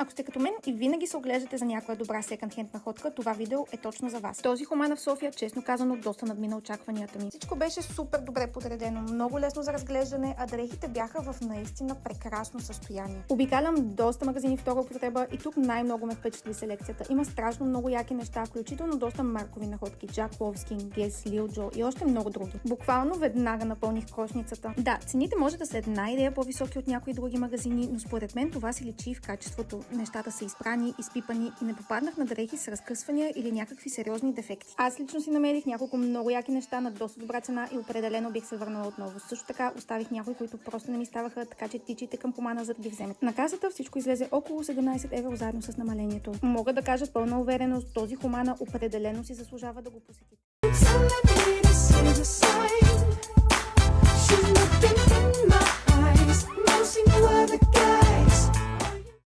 Ако сте като мен и винаги се оглеждате за някоя добра секонд-хенд находка, това видео е точно за вас. Този хумана в София, честно казано, доста надмина очакванията ми. Всичко беше супер добре подредено, много лесно за разглеждане, а дрехите бяха в наистина прекрасно състояние. Обикалям доста магазини втора употреба и тук най-много ме впечатли селекцията. Има страшно много яки неща, включително доста маркови находки, Jack Wolfskin, Guess, Lil Joe и още много други. Буквално веднага напълних кошницата. Да, цените може да са една идея по-високи от някои други магазини, но според мен това се личи в качеството. Нещата са изпрани, изпипани и не попаднах на дрехи с разкъсвания или някакви сериозни дефекти. Аз лично си намерих няколко много яки неща на доста добра цена и определено бих се върнала отново. Също така оставих някои, които просто не ми ставаха, така че тичайте към Хумана, за да ги вземете. На касата всичко излезе около 17 евро заедно с намалението. Мога да кажа с пълна увереност, този Хумана определено си заслужава да го посетите. She's looking in my eyes, no single word.